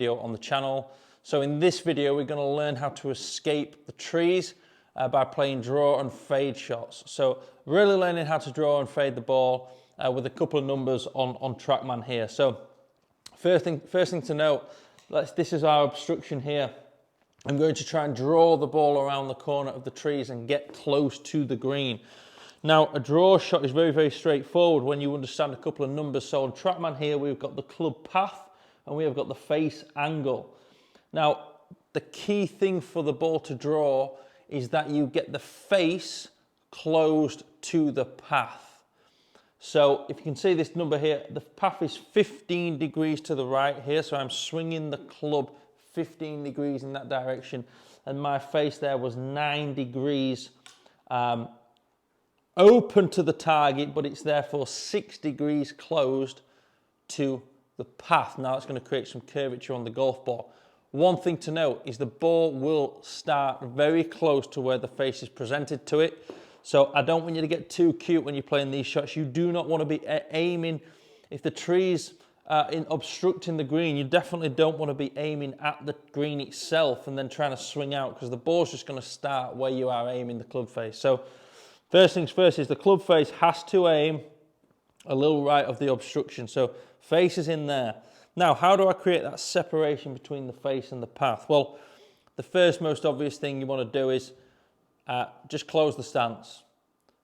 video on the channel. So in this video, we're going to learn how to escape the trees by playing draw and fade shots. So really learning how to draw and fade the ball with a couple of numbers on TrackMan here. So first thing to note, this is our obstruction here. I'm going to try and draw the ball around the corner of the trees and get close to the green. Now, a draw shot is very, very straightforward when you understand a couple of numbers. So on TrackMan here, we've got the club path and we have got the face angle. Now, the key thing for the ball to draw is that you get the face closed to the path. So if you can see this number here, the path is 15 degrees to the right here. So I'm swinging the club 15 degrees in that direction. And my face there was 9 degrees open to the target, but it's therefore 6 degrees closed to the path. Now it's going to create some curvature on the golf ball. One thing to note is the ball will start very close to where the face is presented to it. So I don't want you to get too cute when you're playing these shots. You do not want to be aiming, if the tree's obstructing the green, you definitely don't want to be aiming at the green itself and then trying to swing out, because the ball's just going to start where you are aiming the club face. So first things first is the club face has to aim a little right of the obstruction. So face is in there. Now, how do I create that separation between the face and the path? Well, the first most obvious thing you want to do is just close the stance.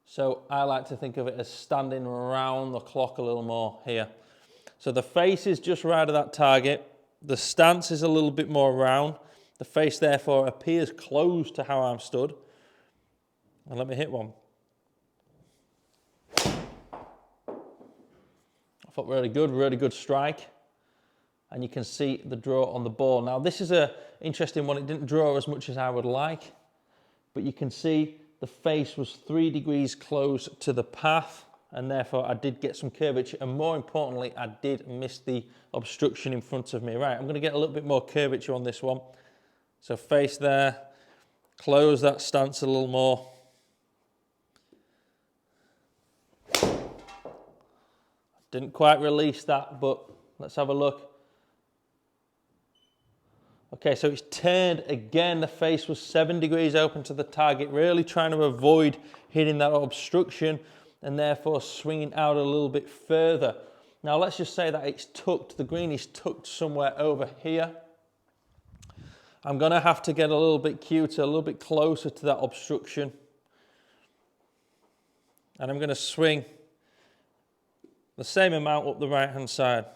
So I like to think of it as standing around the clock a little more here. So the face is just right of that target. The stance is a little bit more round. The face therefore appears close to how I'm stood. And let me hit one. I thought really good strike. And you can see the draw on the ball. Now this is an interesting one. It didn't draw as much as I would like, but you can see the face was 3 degrees close to the path, and therefore I did get some curvature, and more importantly, I did miss the obstruction in front of me. Right, I'm going to get a little bit more curvature on this one. So face there, close that stance a little more. Didn't quite release that, but let's have a look. Okay, so it's turned again. The face was 7 degrees open to the target, really trying to avoid hitting that obstruction and therefore swinging out a little bit further. Now let's just say that it's tucked, the green is tucked somewhere over here. I'm going to have to get a little bit cuter, a little bit closer to that obstruction. And I'm going to swing the same amount up the right hand side.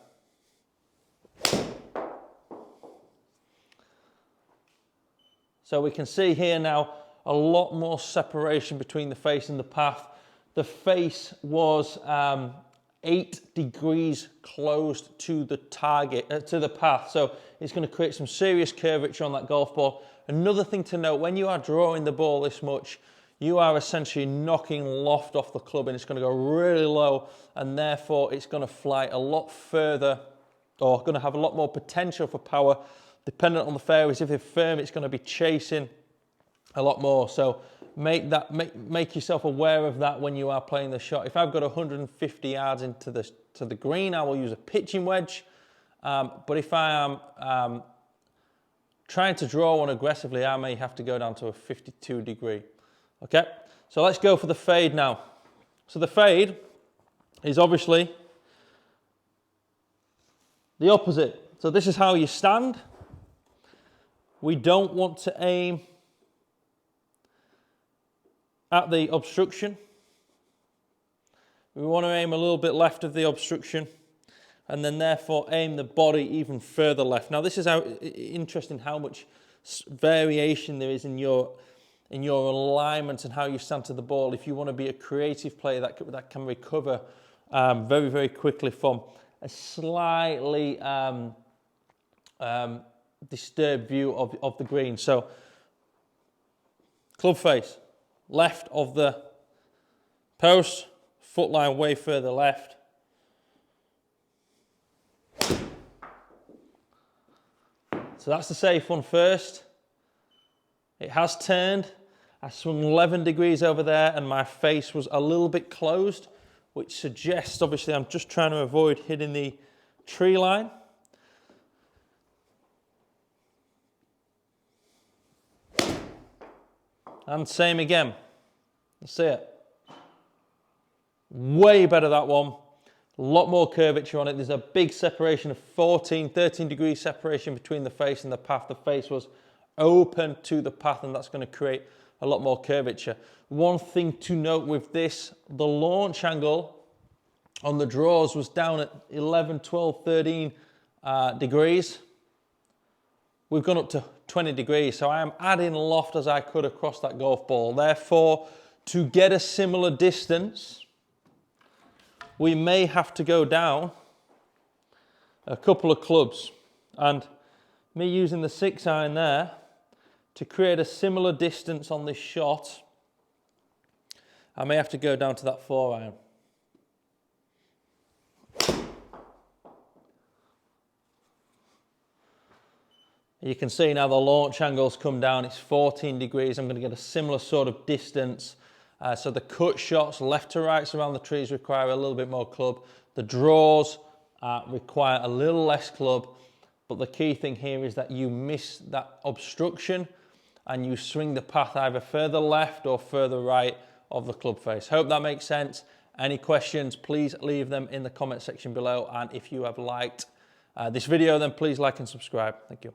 So we can see here now a lot more separation between the face and the path. The face was 8 degrees closed to the target, to the path. So it's going to create some serious curvature on that golf ball. Another thing to note, when you are drawing the ball this much, you are essentially knocking loft off the club, and it's going to go really low, and therefore it's going to fly a lot further, or going to have a lot more potential for power. Dependent on the fairways, if they're firm, it's going to be chasing a lot more. So make yourself aware of that when you are playing the shot. If I've got 150 yards into the green, I will use a pitching wedge. But if I am trying to draw one aggressively, I may have to go down to a 52 degree. Okay, so let's go for the fade now. So the fade is obviously the opposite. So this is how you stand. We don't want to aim at the obstruction. We want to aim a little bit left of the obstruction, and then therefore aim the body even further left. Now this is interesting how much variation there is in your alignment and how you stand to the ball. If you want to be a creative player that can recover very, very quickly from a slightly disturbed view of the green. So club face, left of the post, foot line way further left. So that's the safe one first. It has turned. I swung 11 degrees over there and my face was a little bit closed, which suggests obviously I'm just trying to avoid hitting the tree line. And same again. Let's see it. Way better that one. A lot more curvature on it. There's a big separation of 13 degrees separation between the face and the path. The face was open to the path, and that's going to create a lot more curvature. One thing to note with this, the launch angle on the draws was down at 11, 12, 13 degrees. We've gone up to 20 degrees, so I am adding loft as I could across that golf ball. Therefore, to get a similar distance, we may have to go down a couple of clubs. And me using the 6-iron there to create a similar distance on this shot, I may have to go down to that 4-iron. You can see now the launch angle's come down, it's 14 degrees. I'm going to get a similar sort of distance. So the cut shots, left to rights around the trees require a little bit more club. The draws require a little less club. But the key thing here is that you miss that obstruction and you swing the path either further left or further right of the club face. Hope that makes sense. Any questions, please leave them in the comment section below. And if you have liked this video, then please like and subscribe. Thank you.